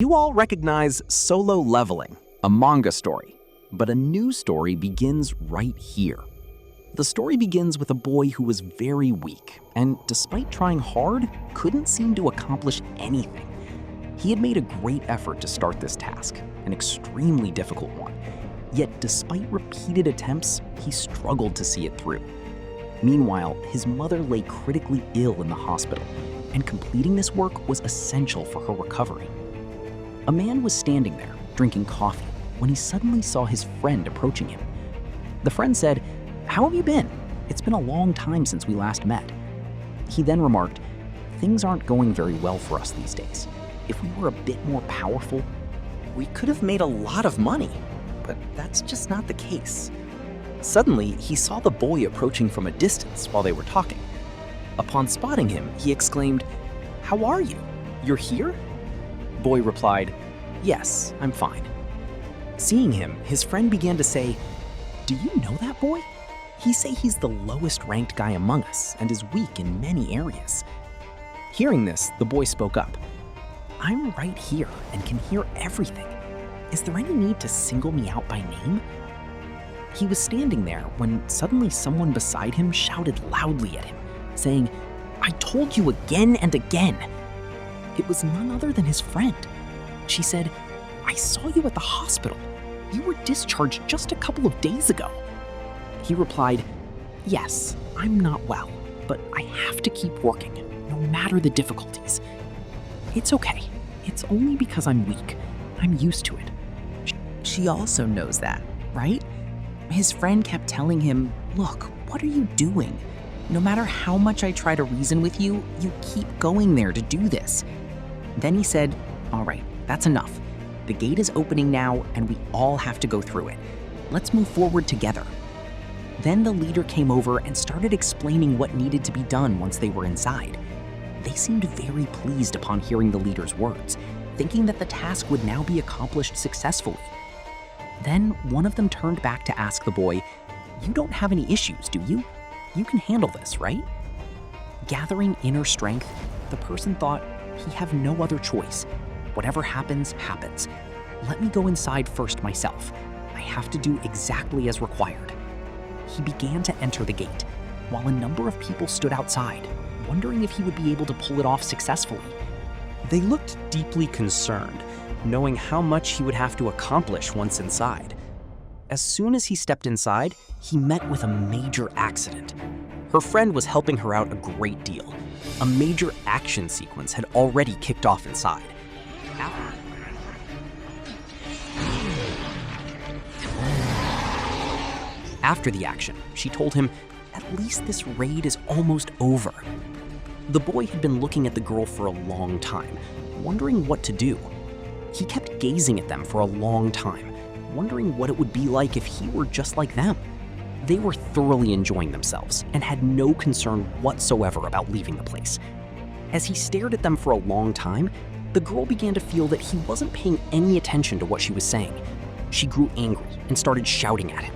You all recognize Solo Leveling, a manga story, but a new story begins right here. The story begins with a boy who was very weak, and despite trying hard, couldn't seem to accomplish anything. He had made a great effort to start this task, an extremely difficult one, yet despite repeated attempts, he struggled to see it through. Meanwhile, his mother lay critically ill in the hospital, and completing this work was essential for her recovery. A man was standing there, drinking coffee, when he suddenly saw his friend approaching him. The friend said, "How have you been? It's been a long time since we last met." He then remarked, "Things aren't going very well for us these days. If we were a bit more powerful, we could have made a lot of money, but that's just not the case." Suddenly, he saw the boy approaching from a distance while they were talking. Upon spotting him, he exclaimed, "How are you? You're here?" Boy replied, "Yes, I'm fine." Seeing him, his friend began to say, "Do you know that boy? He say he's the lowest ranked guy among us and is weak in many areas." Hearing this, the boy spoke up, "I'm right here and can hear everything. Is there any need to single me out by name?" He was standing there when suddenly someone beside him shouted loudly at him, saying, "I told you again and again." It was none other than his friend. She said, "I saw you at the hospital. You were discharged just a couple of days ago." He replied, "Yes, I'm not well, but I have to keep working, no matter the difficulties. It's okay. It's only because I'm weak. I'm used to it." She also knows that, right? His friend kept telling him, "Look, what are you doing? No matter how much I try to reason with you, you keep going there to do this." Then he said, "All right, that's enough. The gate is opening now and we all have to go through it. Let's move forward together." Then the leader came over and started explaining what needed to be done once they were inside. They seemed very pleased upon hearing the leader's words, thinking that the task would now be accomplished successfully. Then one of them turned back to ask the boy, "You don't have any issues, do you? You can handle this, right?" Gathering inner strength, the person thought, "He have no other choice. Whatever happens, happens. Let me go inside first myself. I have to do exactly as required." He began to enter the gate, while a number of people stood outside, wondering if he would be able to pull it off successfully. They looked deeply concerned, knowing how much he would have to accomplish once inside. As soon as he stepped inside, he met with a major accident. Her friend was helping her out a great deal. A major action sequence had already kicked off inside. After the action, she told him, "At least this raid is almost over." The boy had been looking at the girl for a long time, wondering what to do. He kept gazing at them for a long time, wondering what it would be like if he were just like them. They were thoroughly enjoying themselves and had no concern whatsoever about leaving the place. As he stared at them for a long time, the girl began to feel that he wasn't paying any attention to what she was saying. She grew angry and started shouting at him.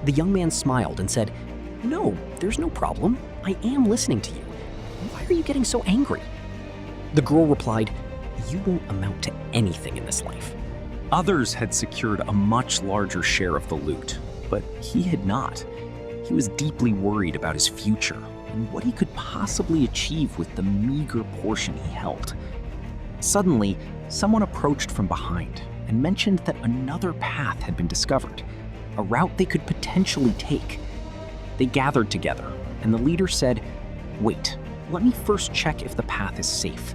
The young man smiled and said, "No, there's no problem. I am listening to you. Why are you getting so angry?" The girl replied, "You won't amount to anything in this life." Others had secured a much larger share of the loot, but he had not. He was deeply worried about his future and what he could possibly achieve with the meager portion he held. Suddenly, someone approached from behind and mentioned that another path had been discovered, a route they could potentially take. They gathered together, and the leader said, "Wait, let me first check if the path is safe."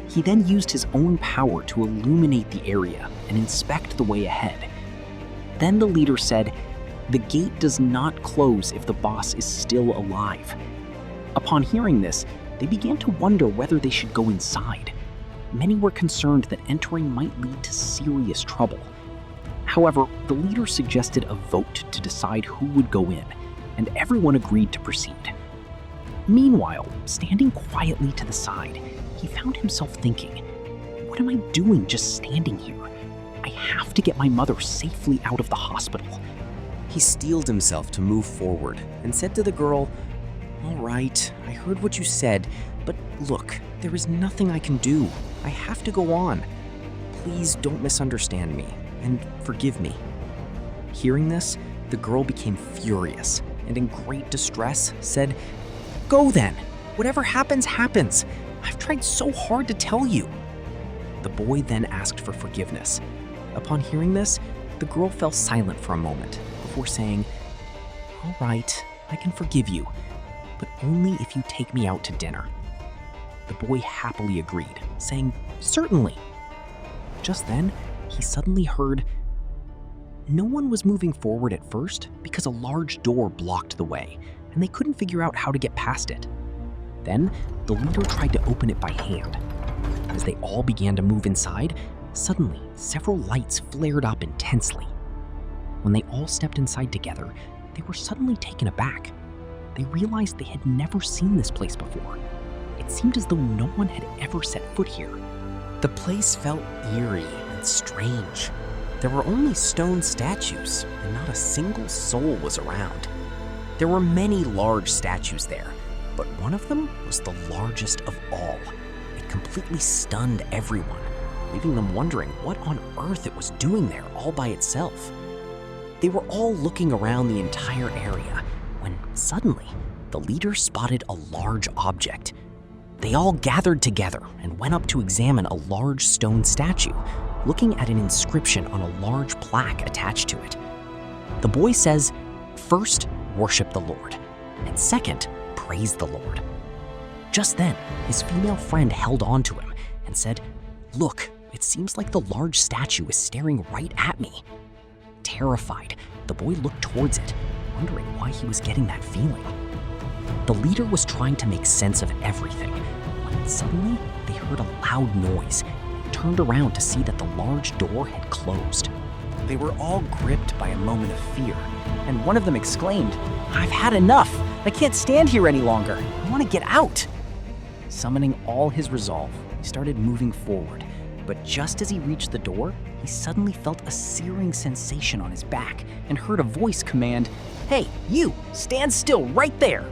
He then used his own power to illuminate the area and inspect the way ahead. Then the leader said, "The gate does not close if the boss is still alive." Upon hearing this, they began to wonder whether they should go inside. Many were concerned that entering might lead to serious trouble. However, the leader suggested a vote to decide who would go in, and everyone agreed to proceed. Meanwhile, standing quietly to the side, he found himself thinking, "What am I doing just standing here? I have to get my mother safely out of the hospital." He steeled himself to move forward and said to the girl, "All right, I heard what you said, but look, there is nothing I can do. I have to go on. please don't misunderstand me and forgive me." Hearing this, the girl became furious and in great distress said, "Go then. Whatever happens, happens. I've tried so hard to tell you." The boy then asked for forgiveness. Upon hearing this, the girl fell silent for a moment before saying, "All right, I can forgive you, but only if you take me out to dinner." The boy happily agreed, saying, "Certainly." Just then, he suddenly heard no one was moving forward at first because a large door blocked the way, and they couldn't figure out how to get past it. Then, the leader tried to open it by hand. As they all began to move inside, suddenly several lights flared up intensely. When they all stepped inside together, they were suddenly taken aback. They realized they had never seen this place before. It seemed as though no one had ever set foot here. The place felt eerie and strange. There were only stone statues, and not a single soul was around. There were many large statues there, but one of them was the largest of all. It completely stunned everyone, leaving them wondering what on earth it was doing there all by itself. They were all looking around the entire area when suddenly the leader spotted a large object. They all gathered together and went up to examine a large stone statue, looking at an inscription on a large plaque attached to it. The boy says, "First, worship the Lord, and second, praise the Lord." Just then, his female friend held on to him and said, "Look, it seems like the large statue is staring right at me." Terrified, the boy looked towards it, wondering why he was getting that feeling. The leader was trying to make sense of everything, when suddenly they heard a loud noise and turned around to see that the large door had closed. They were all gripped by a moment of fear, and one of them exclaimed, "I've had enough! I can't stand here any longer! I want to get out!" Summoning all his resolve, he started moving forward, but just as he reached the door, he suddenly felt a searing sensation on his back and heard a voice command, "Hey, you! Stand still right there!"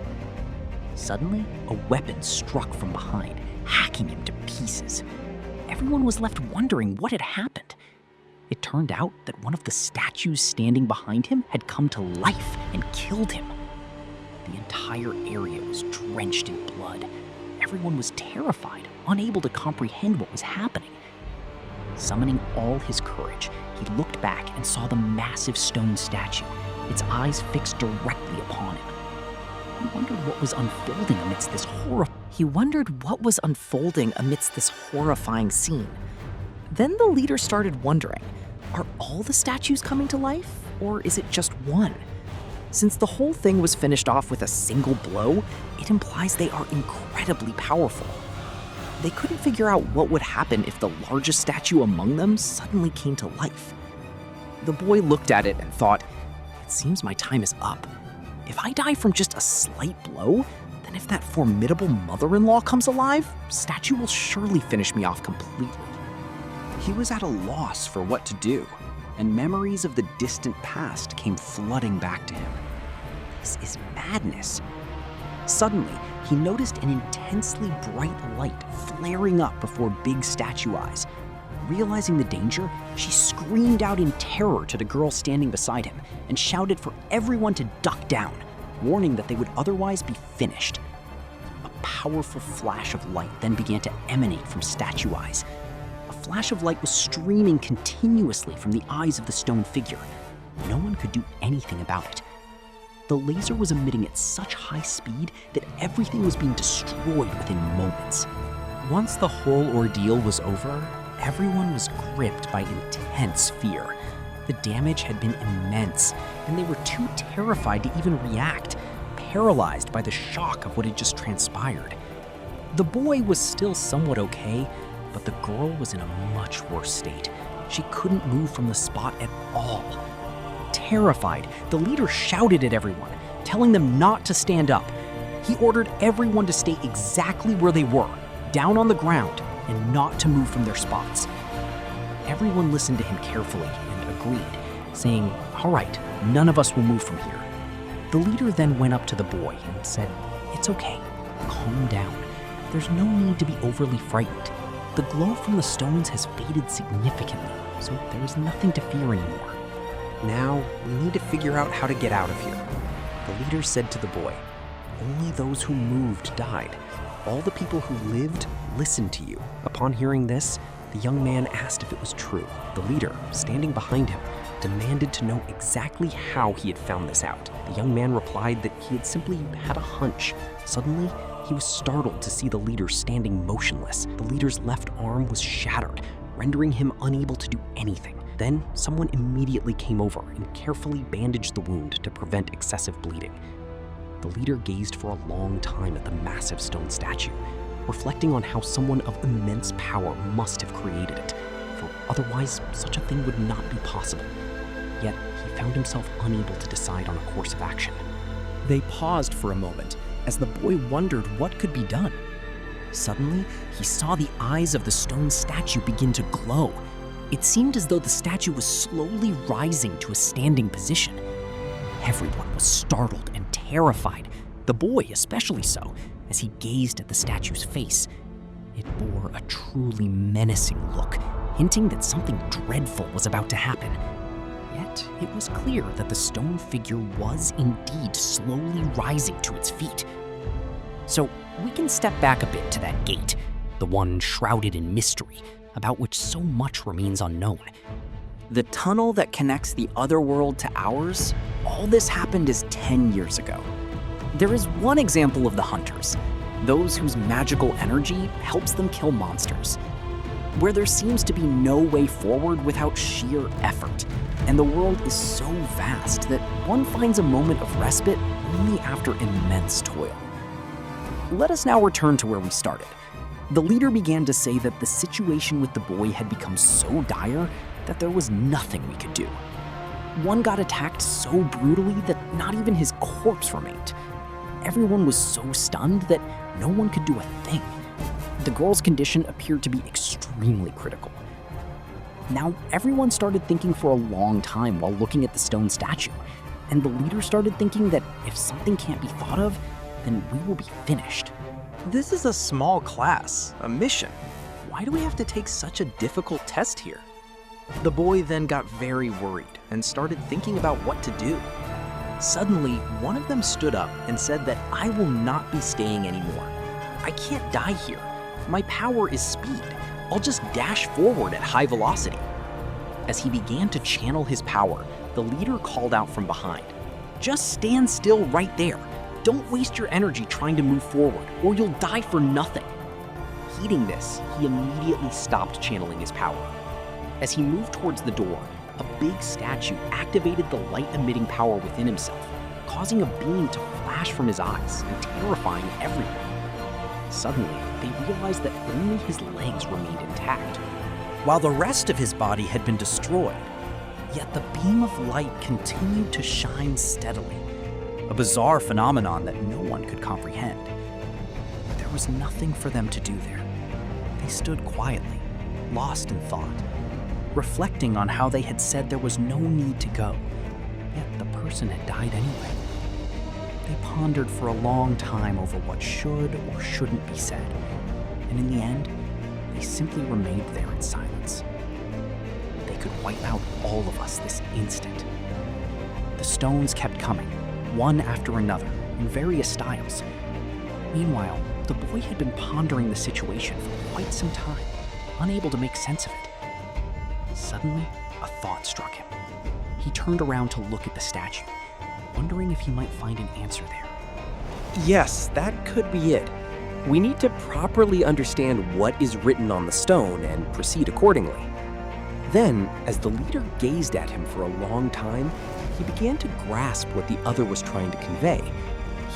Suddenly, a weapon struck from behind, hacking him to pieces. Everyone was left wondering what had happened. It turned out that one of the statues standing behind him had come to life and killed him. The entire area was drenched in blood. Everyone was terrified, unable to comprehend what was happening. Summoning all his courage, he looked back and saw the massive stone statue, its eyes fixed directly upon him. He wondered what was unfolding amidst this horrifying scene. Then the leader started wondering, are all the statues coming to life, or is it just one? Since the whole thing was finished off with a single blow, it implies they are incredibly powerful. They couldn't figure out what would happen if the largest statue among them suddenly came to life. The boy looked at it and thought, "It seems my time is up. If I die from just a slight blow, then if that formidable mother-in-law comes alive, statue will surely finish me off completely." He was at a loss for what to do, and memories of the distant past came flooding back to him. This is madness. Suddenly, he noticed an intensely bright light flaring up before Big Statue Eyes. Realizing the danger, she screamed out in terror to the girl standing beside him and shouted for everyone to duck down, warning that they would otherwise be finished. A powerful flash of light then began to emanate from Statue Eyes. A flash of light was streaming continuously from the eyes of the stone figure. No one could do anything about it. The laser was emitting at such high speed that everything was being destroyed within moments. Once the whole ordeal was over, everyone was gripped by intense fear. The damage had been immense, and they were too terrified to even react, paralyzed by the shock of what had just transpired. The boy was still somewhat okay, but the girl was in a much worse state. She couldn't move from the spot at all. Terrified, the leader shouted at everyone, telling them not to stand up. He ordered everyone to stay exactly where they were, down on the ground, and not to move from their spots. Everyone listened to him carefully and agreed, saying, "All right, none of us will move from here." The leader then went up to the boy and said, "It's okay, calm down. There's no need to be overly frightened. the glow from the stones has faded significantly, so there is nothing to fear anymore. Now, we need to figure out how to get out of here. The leader said to the boy, "Only those who moved died. All the people who lived listened to you." Upon hearing this, the young man asked if it was true. The leader, standing behind him, demanded to know exactly how he had found this out. The young man replied that he had simply had a hunch. Suddenly, he was startled to see the leader standing motionless. The leader's left arm was shattered, rendering him unable to do anything. Then, someone immediately came over and carefully bandaged the wound to prevent excessive bleeding. The leader gazed for a long time at the massive stone statue, reflecting on how someone of immense power must have created it, for otherwise such a thing would not be possible. Yet, he found himself unable to decide on a course of action. They paused for a moment as the boy wondered what could be done. Suddenly, he saw the eyes of the stone statue begin to glow. It seemed as though the statue was slowly rising to a standing position. Everyone was startled and terrified, the boy especially so, as he gazed at the statue's face. It bore a truly menacing look, hinting that something dreadful was about to happen. Yet, it was clear that the stone figure was indeed slowly rising to its feet. So, we can step back a bit to that gate, the one shrouded in mystery, about which so much remains unknown. The tunnel that connects the other world to ours, all this happened is 10 years ago. There is one example of the hunters, those whose magical energy helps them kill monsters, where there seems to be no way forward without sheer effort, and the world is so vast that one finds a moment of respite only after immense toil. Let us now return to where we started. The leader began to say that the situation with the boy had become so dire that there was nothing we could do. One got attacked so brutally that not even his corpse remained. Everyone was so stunned that no one could do a thing. The girl's condition appeared to be extremely critical. Now, everyone started thinking for a long time while looking at the stone statue, and the leader started thinking that if something can't be thought of, then we will be finished. This is a small class, a mission. Why do we have to take such a difficult test here? The boy then got very worried and started thinking about what to do. Suddenly, one of them stood up and said that I will not be staying anymore. I can't die here. My power is speed. I'll just dash forward at high velocity. As he began to channel his power, the leader called out from behind, "Just stand still right there. Don't waste your energy trying to move forward, or you'll die for nothing." Heeding this, he immediately stopped channeling his power. As he moved towards the door, a big statue activated the light-emitting power within himself, causing a beam to flash from his eyes and terrifying everyone. Suddenly, they realized that only his legs remained intact, while the rest of his body had been destroyed. Yet the beam of light continued to shine steadily, a bizarre phenomenon that no one could comprehend. There was nothing for them to do there. They stood quietly, lost in thought, reflecting on how they had said there was no need to go, yet the person had died anyway. They pondered for a long time over what should or shouldn't be said, and in the end, they simply remained there in silence. They could wipe out all of us this instant. The stones kept coming, one after another, in various styles. Meanwhile, the boy had been pondering the situation for quite some time, unable to make sense of it. Suddenly, a thought struck him. He turned around to look at the statue, wondering if he might find an answer there. Yes, that could be it. We need to properly understand what is written on the stone and proceed accordingly. Then, as the leader gazed at him for a long time, he began to grasp what the other was trying to convey.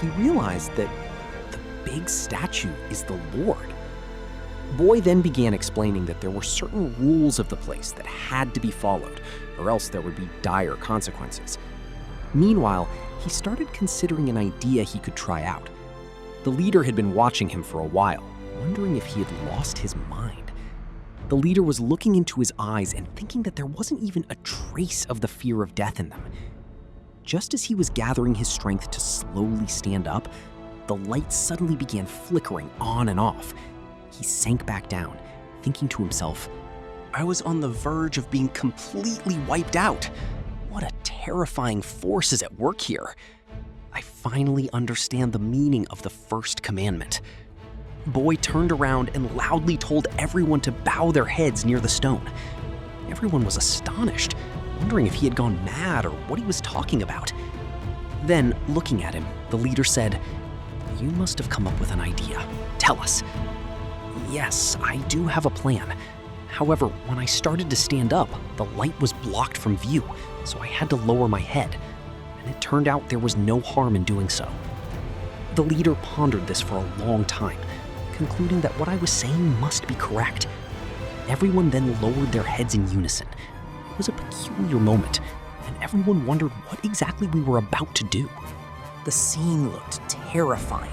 He realized that the big statue is the Lord. Boy then began explaining that there were certain rules of the place that had to be followed, or else there would be dire consequences. Meanwhile, he started considering an idea he could try out. The leader had been watching him for a while, wondering if he had lost his mind. The leader was looking into his eyes and thinking that there wasn't even a trace of the fear of death in them. Just as he was gathering his strength to slowly stand up, the light suddenly began flickering on and off. He sank back down, thinking to himself, I was on the verge of being completely wiped out. What a terrifying force is at work here. I finally understand the meaning of the first commandment. Boy turned around and loudly told everyone to bow their heads near the stone. Everyone was astonished, wondering if he had gone mad or what he was talking about. Then, looking at him, the leader said, "You must have come up with an idea. Tell us." "Yes, I do have a plan. However, when I started to stand up, the light was blocked from view, so I had to lower my head, and it turned out there was no harm in doing so." The leader pondered this for a long time, concluding that what I was saying must be correct. Everyone then lowered their heads in unison. It was a peculiar moment, and everyone wondered what exactly we were about to do. The scene looked terrifying.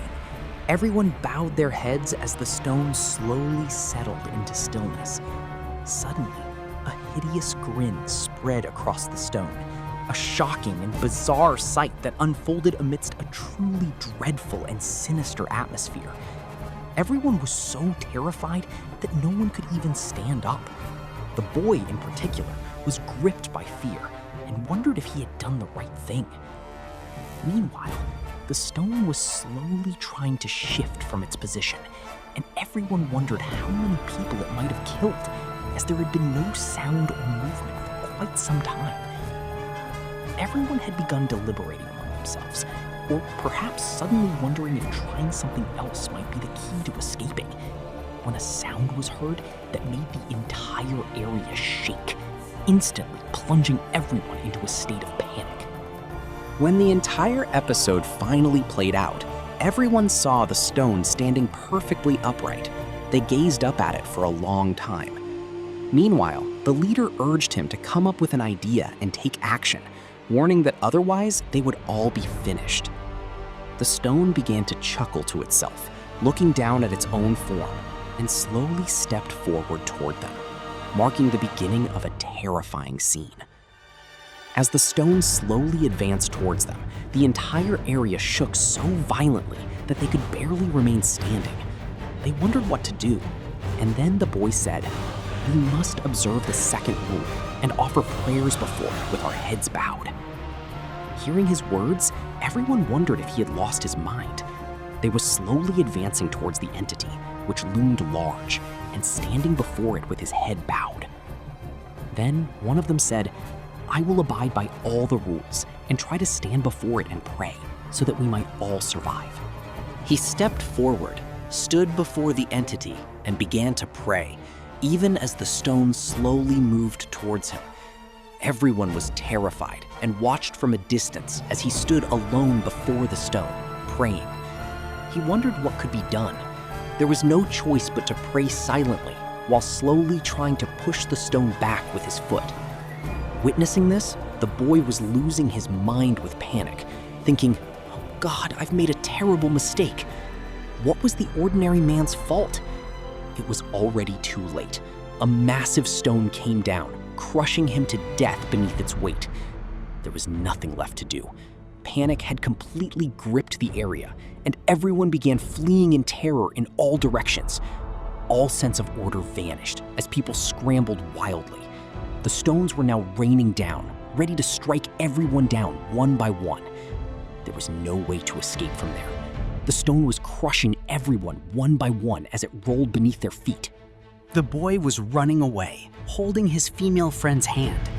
Everyone bowed their heads as the stone slowly settled into stillness. Suddenly, a hideous grin spread across the stone, a shocking and bizarre sight that unfolded amidst a truly dreadful and sinister atmosphere. Everyone was so terrified that no one could even stand up. The boy, in particular, was gripped by fear and wondered if he had done the right thing. Meanwhile, the stone was slowly trying to shift from its position, and everyone wondered how many people it might have killed, as there had been no sound or movement for quite some time. Everyone had begun deliberating among themselves, or perhaps suddenly wondering if trying something else might be the key to escaping, when a sound was heard that made the entire area shake, instantly plunging everyone into a state of panic. When the entire episode finally played out, everyone saw the stone standing perfectly upright. They gazed up at it for a long time. Meanwhile, the leader urged him to come up with an idea and take action, warning that otherwise they would all be finished. The stone began to chuckle to itself, looking down at its own form, and slowly stepped forward toward them, marking the beginning of a terrifying scene. As the stone slowly advanced towards them, the entire area shook so violently that they could barely remain standing. They wondered what to do, and then the boy said, "We must observe the second rule and offer prayers before it with our heads bowed." Hearing his words, everyone wondered if he had lost his mind. They were slowly advancing towards the entity, which loomed large, and standing before it with his head bowed. Then one of them said, "I will abide by all the rules and try to stand before it and pray so that we might all survive." He stepped forward, stood before the entity, and began to pray, even as the stone slowly moved towards him. Everyone was terrified and watched from a distance as he stood alone before the stone, praying. He wondered what could be done. There was no choice but to pray silently while slowly trying to push the stone back with his foot. Witnessing this, the boy was losing his mind with panic, thinking, "Oh God, I've made a terrible mistake." What was the ordinary man's fault? It was already too late. A massive stone came down, crushing him to death beneath its weight. There was nothing left to do. Panic had completely gripped the area, and everyone began fleeing in terror in all directions. All sense of order vanished as people scrambled wildly. The stones were now raining down, ready to strike everyone down one by one. There was no way to escape from there. The stone was crushing everyone one by one as it rolled beneath their feet. The boy was running away, holding his female friend's hand.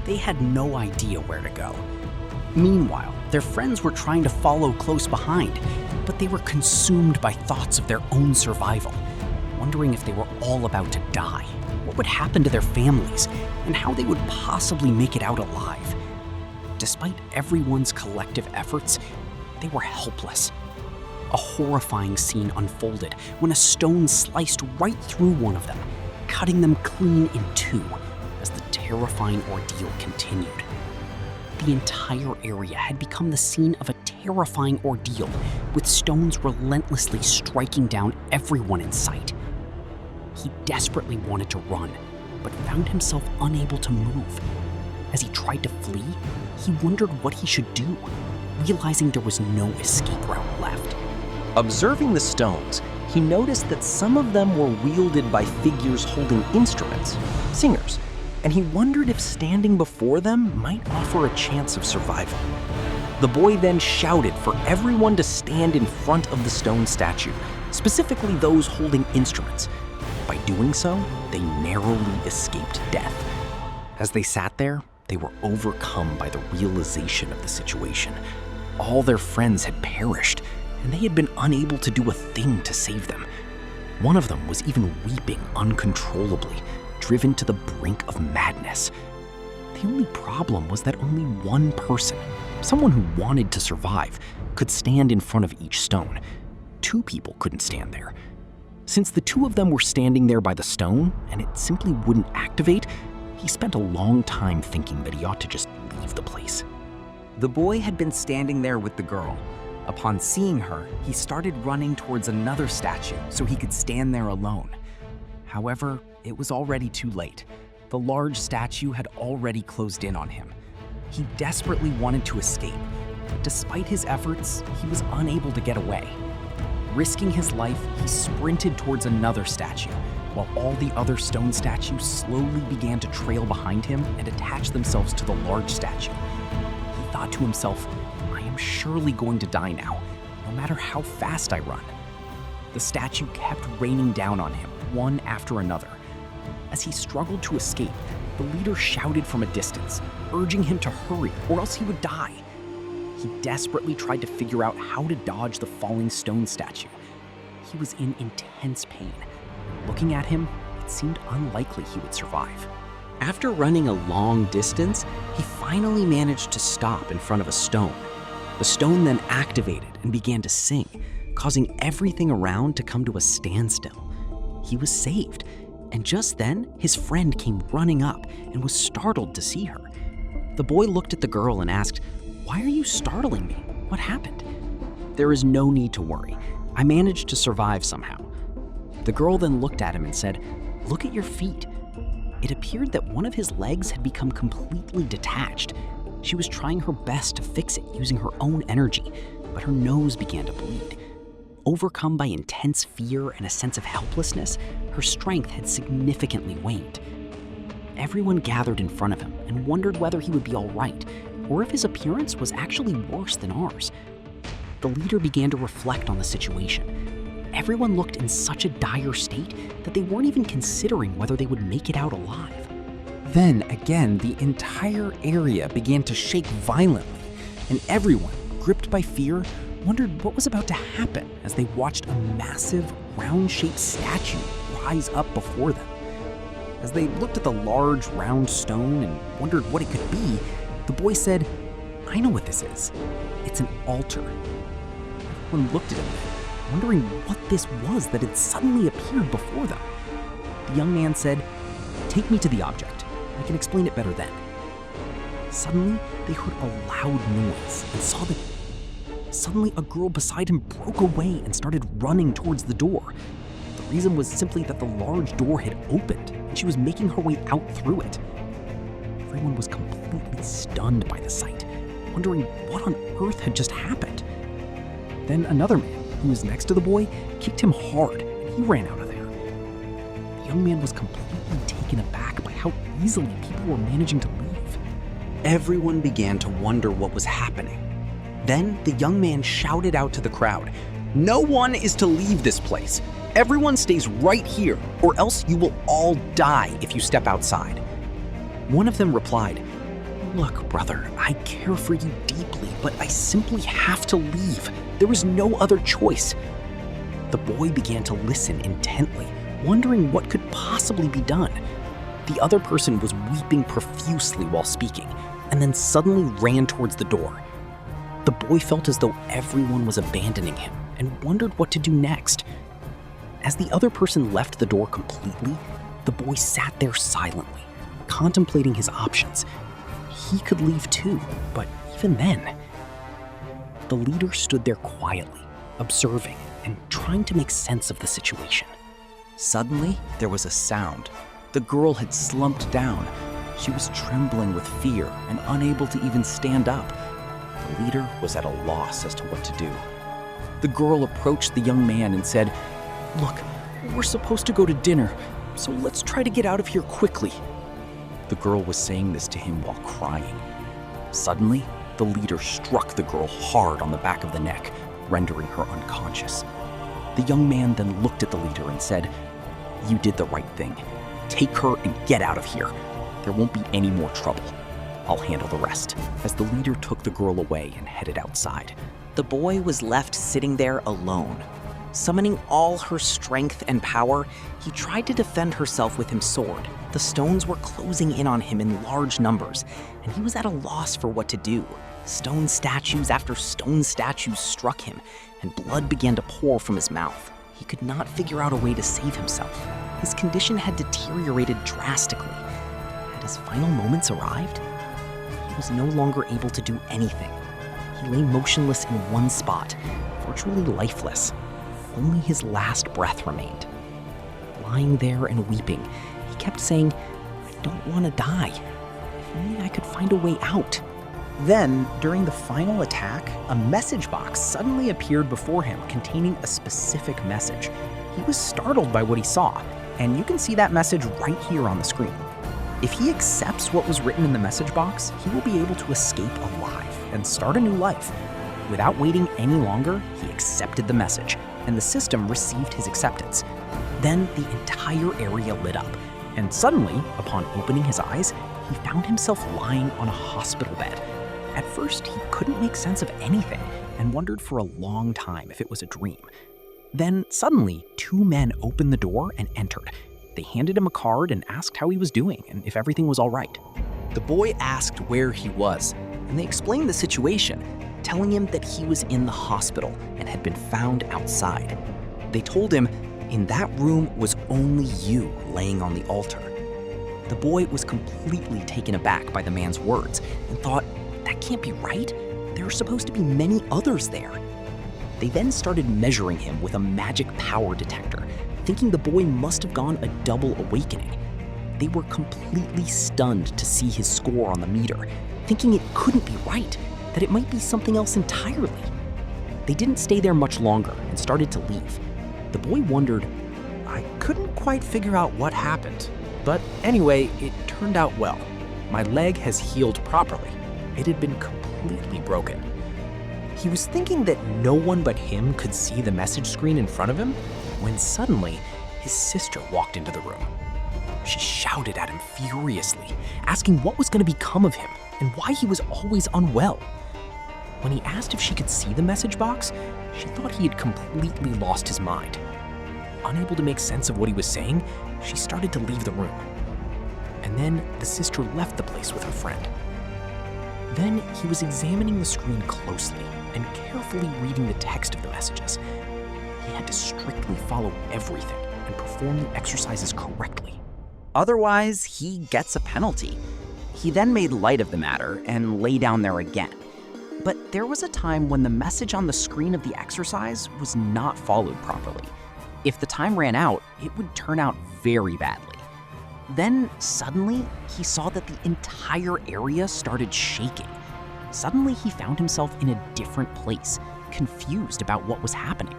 They had no idea where to go. Meanwhile, their friends were trying to follow close behind, but they were consumed by thoughts of their own survival, wondering if they were all about to die, what would happen to their families, and how they would possibly make it out alive. Despite everyone's collective efforts, they were helpless. A horrifying scene unfolded when a stone sliced right through one of them, cutting them clean in two as the terrifying ordeal continued. The entire area had become the scene of a terrifying ordeal, with stones relentlessly striking down everyone in sight. He desperately wanted to run, but found himself unable to move. As he tried to flee, he wondered what he should do, realizing there was no escape route left. Observing the stones, he noticed that some of them were wielded by figures holding instruments, singers, and he wondered if standing before them might offer a chance of survival. The boy then shouted for everyone to stand in front of the stone statue, specifically those holding instruments. By doing so, they narrowly escaped death. As they sat there, they were overcome by the realization of the situation. All their friends had perished, and they had been unable to do a thing to save them. One of them was even weeping uncontrollably, driven to the brink of madness. The only problem was that only one person, someone who wanted to survive, could stand in front of each stone. Two people couldn't stand there. Since the two of them were standing there by the stone, and it simply wouldn't activate, he spent a long time thinking that he ought to just leave the place. The boy had been standing there with the girl. Upon seeing her, he started running towards another statue so he could stand there alone. However, it was already too late. The large statue had already closed in on him. He desperately wanted to escape, but despite his efforts, he was unable to get away. Risking his life, he sprinted towards another statue, while all the other stone statues slowly began to trail behind him and attach themselves to the large statue. He thought to himself, I am surely going to die now, no matter how fast I run. The statue kept raining down on him, one after another. As he struggled to escape, the leader shouted from a distance, urging him to hurry or else he would die. He desperately tried to figure out how to dodge the falling stone statue. He was in intense pain. Looking at him, it seemed unlikely he would survive. After running a long distance, he finally managed to stop in front of a stone. The stone then activated and began to sing, causing everything around to come to a standstill. He was saved, and just then, his friend came running up and was startled to see her. The boy looked at the girl and asked, "Why are you startling me? What happened?" "There is no need to worry. I managed to survive somehow." The girl then looked at him and said, "Look at your feet." It appeared that one of his legs had become completely detached. She was trying her best to fix it using her own energy, but her nose began to bleed. Overcome by intense fear and a sense of helplessness, her strength had significantly waned. Everyone gathered in front of him and wondered whether he would be all right, or if his appearance was actually worse than ours. The leader began to reflect on the situation. Everyone looked in such a dire state that they weren't even considering whether they would make it out alive. Then again, the entire area began to shake violently, and everyone, gripped by fear, wondered what was about to happen as they watched a massive, round-shaped statue rise up before them. As they looked at the large, round stone and wondered what it could be, the boy said, "I know what this is. It's an altar." Everyone looked at him, wondering what this was that had suddenly appeared before them. The young man said, "Take me to the object. I can explain it better then." Suddenly, they heard a loud noise and saw that suddenly a girl beside him broke away and started running towards the door. The reason was simply that the large door had opened and she was making her way out through it. Everyone was completely stunned by the sight, wondering what on earth had just happened. Then another man, who was next to the boy, kicked him hard and he ran out of there. The young man was completely taken aback by how easily people were managing to leave. Everyone began to wonder what was happening. Then the young man shouted out to the crowd, "No one is to leave this place. Everyone stays right here, or else you will all die if you step outside." One of them replied, "Look, brother, I care for you deeply, but I simply have to leave. There is no other choice." The boy began to listen intently, wondering what could possibly be done. The other person was weeping profusely while speaking, and then suddenly ran towards the door. The boy felt as though everyone was abandoning him and wondered what to do next. As the other person left the door completely, the boy sat there silently, contemplating his options. He could leave too, but even then, the leader stood there quietly, observing and trying to make sense of the situation. Suddenly, there was a sound. The girl had slumped down. She was trembling with fear and unable to even stand up. The leader was at a loss as to what to do. The girl approached the young man and said, Look, we're supposed to go to dinner, so let's try to get out of here quickly. The girl was saying this to him while crying. Suddenly, the leader struck the girl hard on the back of the neck, rendering her unconscious. The young man then looked at the leader and said, "You did the right thing. Take her and get out of here. There won't be any more trouble. I'll handle the rest," as the leader took the girl away and headed outside. The boy was left sitting there alone. Summoning all her strength and power, he tried to defend herself with his sword. The stones were closing in on him in large numbers, and he was at a loss for what to do. Stone statues after stone statues struck him, and blood began to pour from his mouth. He could not figure out a way to save himself. His condition had deteriorated drastically. Had his final moments arrived? He was no longer able to do anything. He lay motionless in one spot, virtually lifeless. Only his last breath remained. Lying there and weeping, he kept saying, "I don't want to die. If only I could find a way out." Then, during the final attack, a message box suddenly appeared before him containing a specific message. He was startled by what he saw, and you can see that message right here on the screen. If he accepts what was written in the message box, he will be able to escape alive and start a new life. Without waiting any longer, he accepted the message, and the system received his acceptance. Then the entire area lit up, and suddenly, upon opening his eyes, he found himself lying on a hospital bed. At first, he couldn't make sense of anything and wondered for a long time if it was a dream. Then, suddenly, two men opened the door and entered. They handed him a card and asked how he was doing and if everything was all right. The boy asked where he was, and they explained the situation, telling him that he was in the hospital and had been found outside. They told him, "In that room was only you laying on the altar." The boy was completely taken aback by the man's words and thought, "That can't be right. There are supposed to be many others there." They then started measuring him with a magic power detector, thinking the boy must have gone a double awakening. They were completely stunned to see his score on the meter, thinking it couldn't be right, that it might be something else entirely. They didn't stay there much longer and started to leave. The boy wondered, I couldn't quite figure out what happened, but anyway, it turned out well. My leg has healed properly. It had been completely broken. He was thinking that no one but him could see the message screen in front of him when suddenly his sister walked into the room. She shouted at him furiously, asking what was going to become of him and why he was always unwell. When he asked if she could see the message box, she thought he had completely lost his mind. Unable to make sense of what he was saying, she started to leave the room. And then the sister left the place with her friend. Then he was examining the screen closely and carefully reading the text of the messages. He had to strictly follow everything and perform the exercises correctly. Otherwise, he gets a penalty. He then made light of the matter and lay down there again. But there was a time when the message on the screen of the exercise was not followed properly. If the time ran out, it would turn out very badly. Then, suddenly, he saw that the entire area started shaking. Suddenly, he found himself in a different place, confused about what was happening.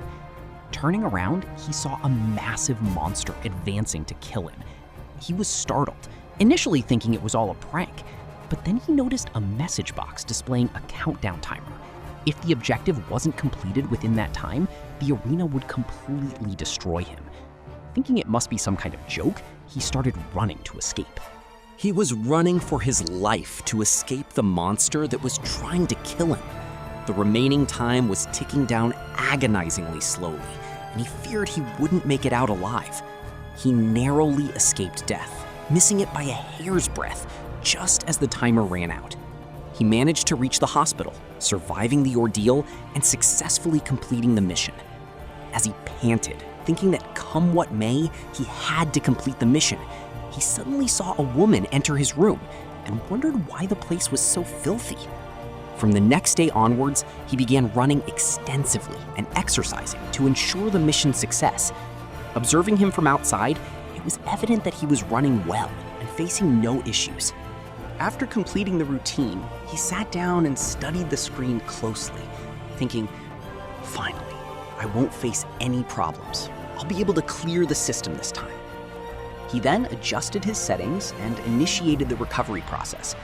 Turning around, he saw a massive monster advancing to kill him. He was startled, initially thinking it was all a prank, but then he noticed a message box displaying a countdown timer. If the objective wasn't completed within that time, the arena would completely destroy him. Thinking it must be some kind of joke, he started running to escape. He was running for his life to escape the monster that was trying to kill him. The remaining time was ticking down agonizingly slowly, and he feared he wouldn't make it out alive. He narrowly escaped death, missing it by a hair's breadth, just as the timer ran out. He managed to reach the hospital, surviving the ordeal and successfully completing the mission. As he panted, thinking that come what may, he had to complete the mission, he suddenly saw a woman enter his room and wondered why the place was so filthy. From the next day onwards, he began running extensively and exercising to ensure the mission's success. Observing him from outside, it was evident that he was running well and facing no issues. After completing the routine, he sat down and studied the screen closely, thinking, finally, I won't face any problems. I'll be able to clear the system this time. He then adjusted his settings and initiated the recovery process.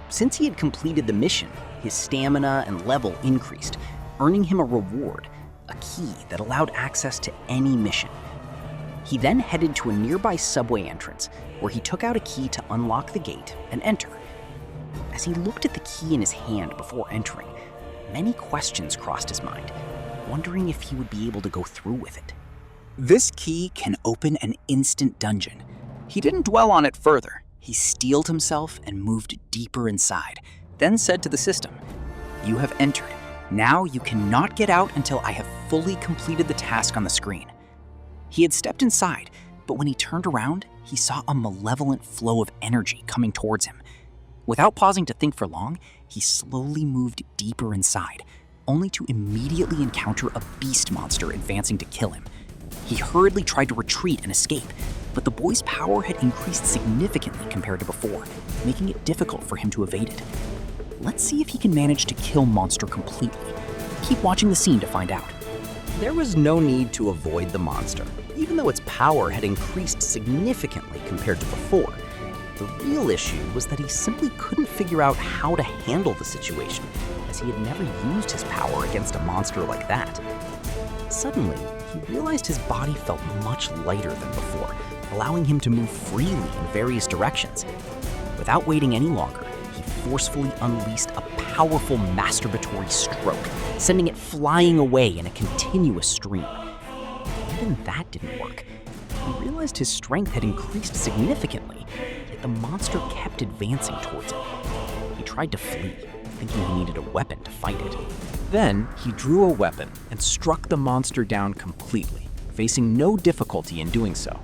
Since he had completed the mission, his stamina and level increased, earning him a reward, a key that allowed access to any mission. He then headed to a nearby subway entrance, where he took out a key to unlock the gate and enter. As he looked at the key in his hand before entering, many questions crossed his mind, wondering if he would be able to go through with it. This key can open an instant dungeon. He didn't dwell on it further. He steeled himself and moved deeper inside, then said to the system, "You have entered. Now you cannot get out until I have fully completed the task on the screen." He had stepped inside, but when he turned around, he saw a malevolent flow of energy coming towards him. Without pausing to think for long, he slowly moved deeper inside, only to immediately encounter a beast monster advancing to kill him. He hurriedly tried to retreat and escape, but the boy's power had increased significantly compared to before, making it difficult for him to evade it. Let's see if he can manage to kill Monster completely. Keep watching the scene to find out. There was no need to avoid the monster, even though its power had increased significantly compared to before. The real issue was that he simply couldn't figure out how to handle the situation, as he had never used his power against a monster like that. Suddenly, he realized his body felt much lighter than before, allowing him to move freely in various directions. Without waiting any longer, he forcefully unleashed a powerful masturbatory stroke, sending it flying away in a continuous stream. Even that didn't work. He realized his strength had increased significantly, yet the monster kept advancing towards him. He tried to flee, thinking he needed a weapon to fight it. Then he drew a weapon and struck the monster down completely, facing no difficulty in doing so.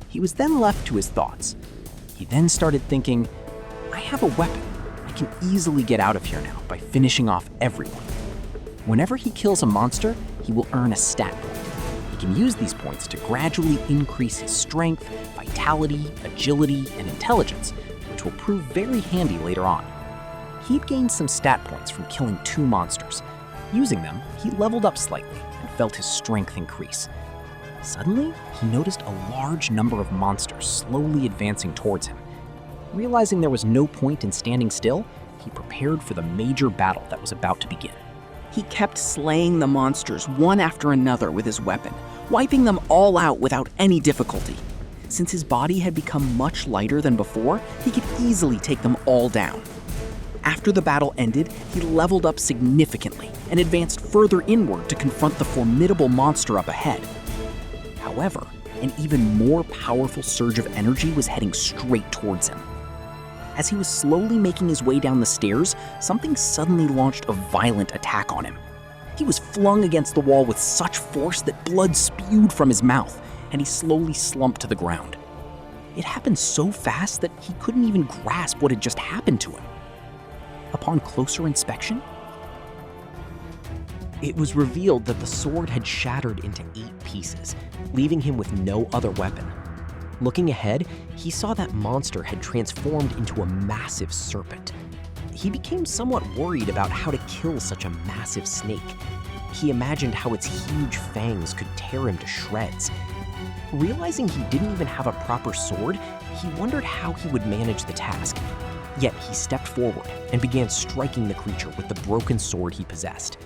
He was then left to his thoughts. He then started thinking, I have a weapon. I can easily get out of here now by finishing off everyone. Whenever he kills a monster, he will earn a stat point. He can use these points to gradually increase his strength, vitality, agility, and intelligence, which will prove very handy later on. He'd gained some stat points from killing 2 monsters. Using them, he leveled up slightly and felt his strength increase. Suddenly, he noticed a large number of monsters slowly advancing towards him. Realizing there was no point in standing still, he prepared for the major battle that was about to begin. He kept slaying the monsters one after another with his weapon, wiping them all out without any difficulty. Since his body had become much lighter than before, he could easily take them all down. After the battle ended, he leveled up significantly and advanced further inward to confront the formidable monster up ahead. However, an even more powerful surge of energy was heading straight towards him. As he was slowly making his way down the stairs, something suddenly launched a violent attack on him. He was flung against the wall with such force that blood spewed from his mouth, and he slowly slumped to the ground. It happened so fast that he couldn't even grasp what had just happened to him. Upon closer inspection, It was revealed that the sword had shattered into 8 pieces, leaving him with no other weapon. Looking ahead, he saw that monster had transformed into a massive serpent. He became somewhat worried about how to kill such a massive snake. He imagined how its huge fangs could tear him to shreds. Realizing he didn't even have a proper sword, he wondered how he would manage the task. Yet he stepped forward and began striking the creature with the broken sword he possessed.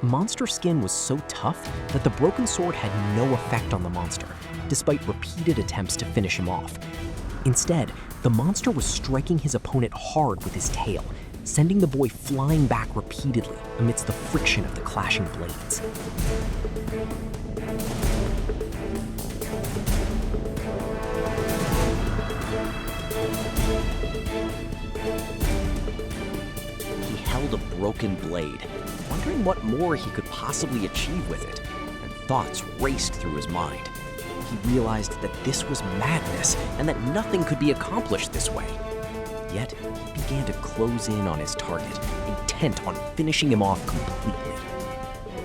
Monster skin was so tough that the broken sword had no effect on the monster, despite repeated attempts to finish him off. Instead, the monster was striking his opponent hard with his tail, sending the boy flying back repeatedly amidst the friction of the clashing blades. He held a broken blade, wondering what more he could possibly achieve with it, and thoughts raced through his mind. He realized that this was madness and that nothing could be accomplished this way. Yet, he began to close in on his target, intent on finishing him off completely.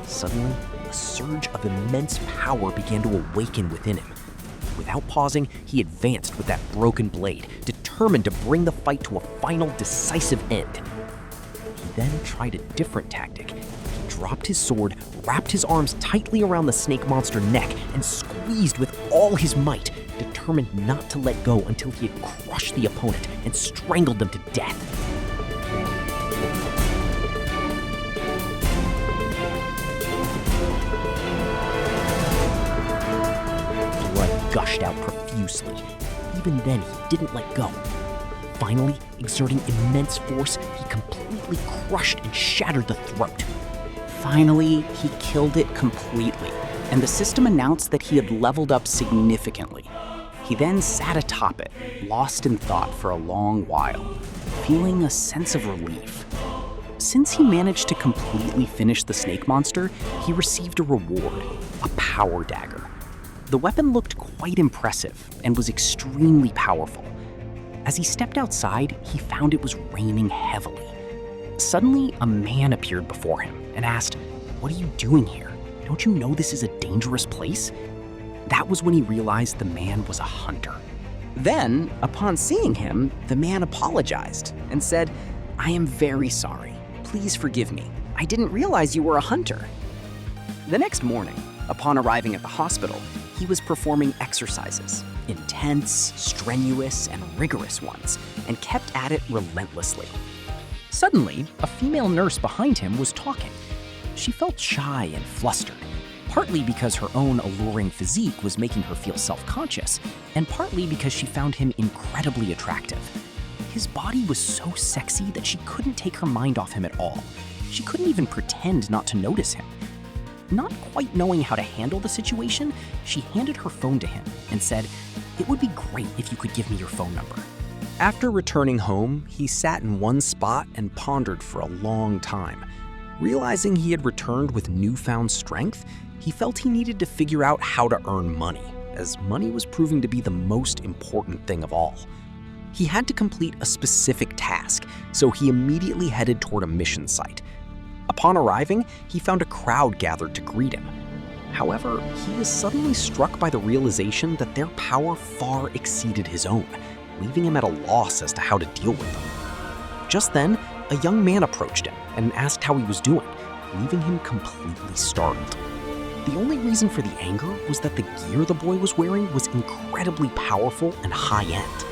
Suddenly, a surge of immense power began to awaken within him. Without pausing, he advanced with that broken blade, determined to bring the fight to a final, decisive end. He then tried a different tactic. He dropped his sword, wrapped his arms tightly around the snake monster neck, and squeezed with all his might, determined not to let go until he had crushed the opponent and strangled them to death. Blood gushed out profusely. Even then, he didn't let go. Finally, exerting immense force, he completely crushed and shattered the throat. Finally, he killed it completely, and the system announced that he had leveled up significantly. He then sat atop it, lost in thought for a long while, feeling a sense of relief. Since he managed to completely finish the snake monster, he received a reward, a power dagger. The weapon looked quite impressive and was extremely powerful. As he stepped outside, he found it was raining heavily. Suddenly, a man appeared before him and asked, "What are you doing here? Don't you know this is a dangerous place?" That was when he realized the man was a hunter. Then, upon seeing him, the man apologized and said, "I am very sorry. Please forgive me. I didn't realize you were a hunter." The next morning, upon arriving at the hospital, he was performing exercises, intense, strenuous, and rigorous ones, and kept at it relentlessly. Suddenly, a female nurse behind him was talking. She felt shy and flustered, partly because her own alluring physique was making her feel self-conscious, and partly because she found him incredibly attractive. His body was so sexy that she couldn't take her mind off him at all. She couldn't even pretend not to notice him. Not quite knowing how to handle the situation, she handed her phone to him and said, "It would be great if you could give me your phone number." After returning home, he sat in one spot and pondered for a long time. Realizing he had returned with newfound strength, he felt he needed to figure out how to earn money, as money was proving to be the most important thing of all. He had to complete a specific task, so he immediately headed toward a mission site. Upon arriving, he found a crowd gathered to greet him. However, he was suddenly struck by the realization that their power far exceeded his own, leaving him at a loss as to how to deal with them. Just then, a young man approached him and asked how he was doing, leaving him completely startled. The only reason for the anger was that the gear the boy was wearing was incredibly powerful and high-end.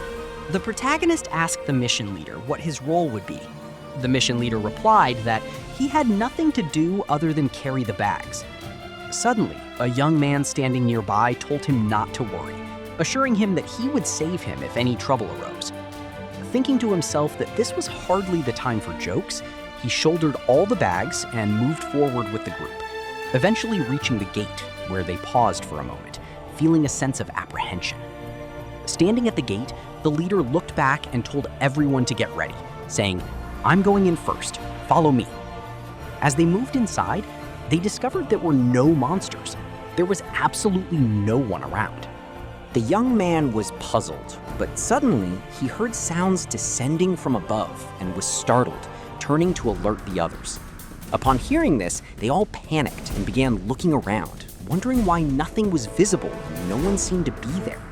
The protagonist asked the mission leader what his role would be. The mission leader replied that he had nothing to do other than carry the bags. Suddenly, a young man standing nearby told him not to worry, assuring him that he would save him if any trouble arose. Thinking to himself that this was hardly the time for jokes, he shouldered all the bags and moved forward with the group, eventually reaching the gate, where they paused for a moment, feeling a sense of apprehension. Standing at the gate, the leader looked back and told everyone to get ready, saying, "I'm going in first, follow me." As they moved inside, they discovered there were no monsters. There was absolutely no one around. The young man was puzzled, but suddenly he heard sounds descending from above and was startled, turning to alert the others. Upon hearing this, they all panicked and began looking around, wondering why nothing was visible and no one seemed to be there.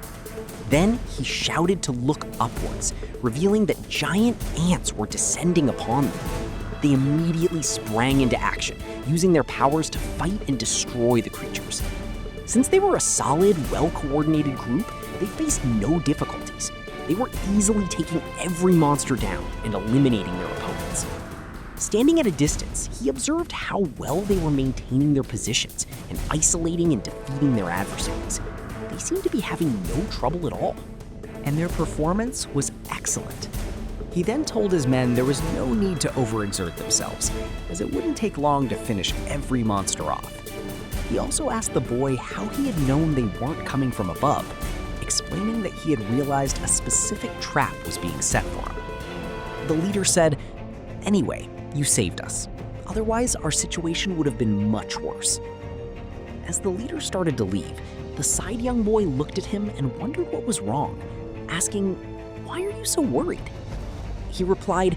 Then he shouted to look upwards, revealing that giant ants were descending upon them. They immediately sprang into action, using their powers to fight and destroy the creatures. Since they were a solid, well-coordinated group, they faced no difficulties. They were easily taking every monster down and eliminating their opponents. Standing at a distance, he observed how well they were maintaining their positions and isolating and defeating their adversaries. They seemed to be having no trouble at all, and their performance was excellent. He then told his men there was no need to overexert themselves, as it wouldn't take long to finish every monster off. He also asked the boy how he had known they weren't coming from above, explaining that he had realized a specific trap was being set for him. The leader said, "Anyway, you saved us. Otherwise, our situation would have been much worse." As the leader started to leave, the side young boy looked at him and wondered what was wrong, asking, "Why are you so worried?" He replied,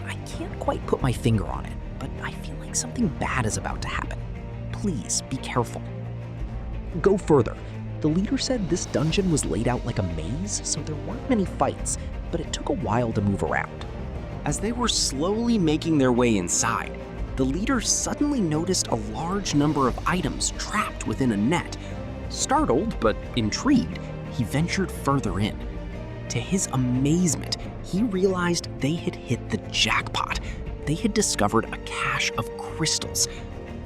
"I can't quite put my finger on it, but I feel like something bad is about to happen. Please be careful." Go further. The leader said this dungeon was laid out like a maze, so there weren't many fights, but it took a while to move around. As they were slowly making their way inside, the leader suddenly noticed a large number of items trapped within a net. Startled but intrigued, he ventured further in. To his amazement, he realized they had hit the jackpot. They had discovered a cache of crystals.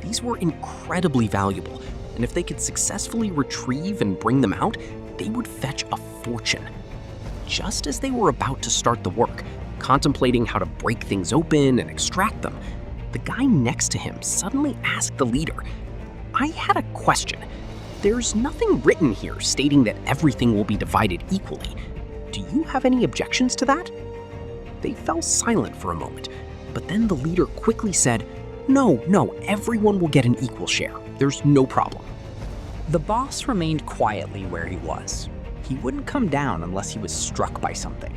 These were incredibly valuable, and if they could successfully retrieve and bring them out, they would fetch a fortune. Just as they were about to start the work, contemplating how to break things open and extract them, the guy next to him suddenly asked the leader, "I had a question. There's nothing written here stating that everything will be divided equally. Do you have any objections to that?" They fell silent for a moment, but then the leader quickly said, No, everyone will get an equal share. There's no problem." The boss remained quietly where he was. He wouldn't come down unless he was struck by something.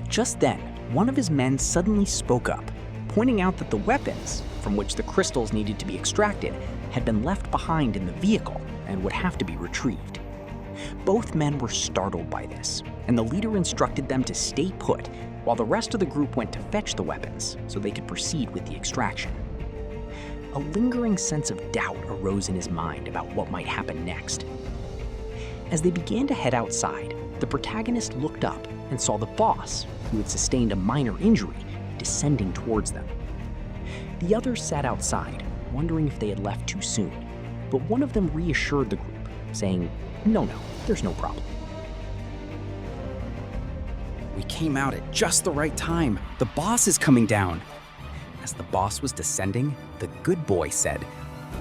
Just then, one of his men suddenly spoke up, pointing out that the weapons, from which the crystals needed to be extracted, had been left behind in the vehicle and would have to be retrieved. Both men were startled by this, and the leader instructed them to stay put while the rest of the group went to fetch the weapons so they could proceed with the extraction. A lingering sense of doubt arose in his mind about what might happen next. As they began to head outside, the protagonist looked up and saw the boss, who had sustained a minor injury, descending towards them. The others sat outside, wondering if they had left too soon, but one of them reassured the group, saying, No, there's no problem. We came out at just the right time. The boss is coming down. As the boss was descending, the good boy said,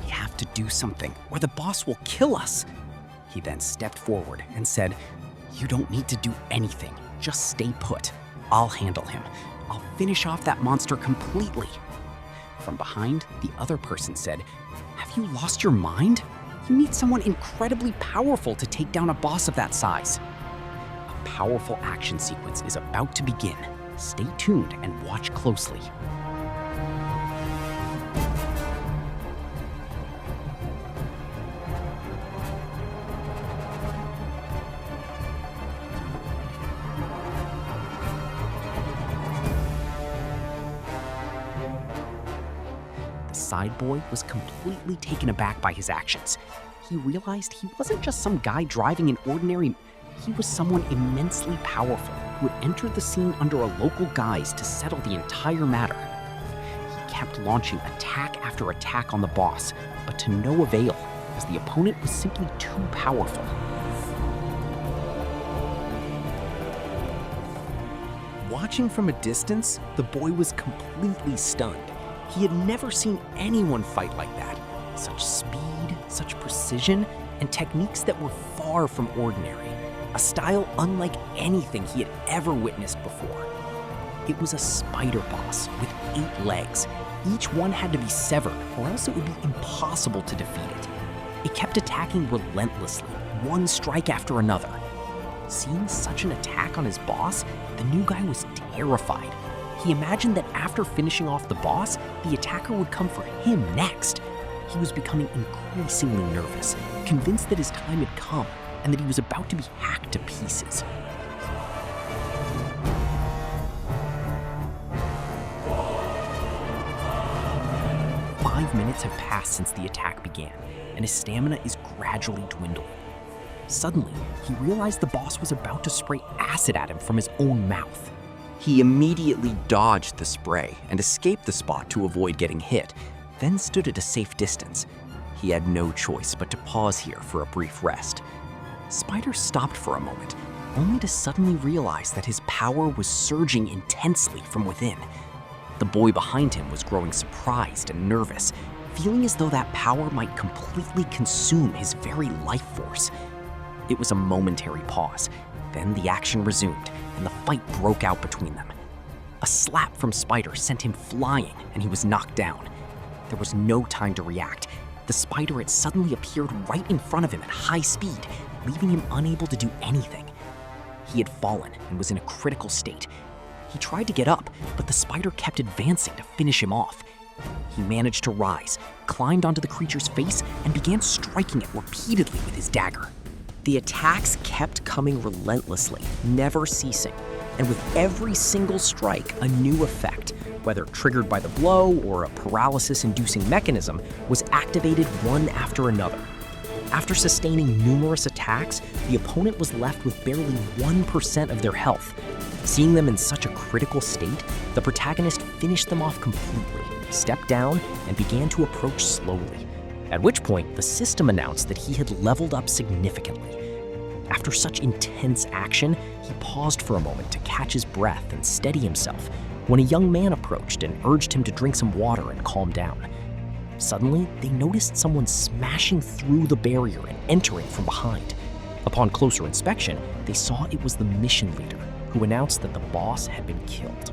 "We have to do something, or the boss will kill us." He then stepped forward and said, "You don't need to do anything. Just stay put. I'll handle him. I'll finish off that monster completely." From behind, the other person said, "Have you lost your mind? You need someone incredibly powerful to take down a boss of that size." A powerful action sequence is about to begin. Stay tuned and watch closely. Side boy was completely taken aback by his actions. He realized he wasn't just some guy driving an ordinary, he was someone immensely powerful who had entered the scene under a local guise to settle the entire matter. He kept launching attack after attack on the boss, but to no avail, as the opponent was simply too powerful. Watching from a distance, the boy was completely stunned. He had never seen anyone fight like that. Such speed, such precision, and techniques that were far from ordinary. A style unlike anything he had ever witnessed before. It was a spider boss with 8 legs. Each one had to be severed, or else it would be impossible to defeat it. It kept attacking relentlessly, one strike after another. Seeing such an attack on his boss, the new guy was terrified. He imagined that after finishing off the boss, the attacker would come for him next. He was becoming increasingly nervous, convinced that his time had come and that he was about to be hacked to pieces. Five minutes have passed since the attack began, and his stamina is gradually dwindling. Suddenly, he realized the boss was about to spray acid at him from his own mouth. He immediately dodged the spray and escaped the spot to avoid getting hit, then stood at a safe distance. He had no choice but to pause here for a brief rest. Spider stopped for a moment, only to suddenly realize that his power was surging intensely from within. The boy behind him was growing surprised and nervous, feeling as though that power might completely consume his very life force. It was a momentary pause. Then the action resumed, and the fight broke out between them. A slap from Spider sent him flying, and he was knocked down. There was no time to react. The spider had suddenly appeared right in front of him at high speed, leaving him unable to do anything. He had fallen and was in a critical state. He tried to get up, but the spider kept advancing to finish him off. He managed to rise, climbed onto the creature's face, and began striking it repeatedly with his dagger. The attacks kept coming relentlessly, never ceasing. and with every single strike, a new effect, whether triggered by the blow or a paralysis-inducing mechanism, was activated one after another. After sustaining numerous attacks, the opponent was left with barely 1% of their health. Seeing them in such a critical state, the protagonist finished them off completely, stepped down, and began to approach slowly, at which point the system announced that he had leveled up significantly. After such intense action, he paused for a moment to catch his breath and steady himself when a young man approached and urged him to drink some water and calm down. Suddenly, they noticed someone smashing through the barrier and entering from behind. Upon closer inspection, they saw it was the mission leader, who announced that the boss had been killed.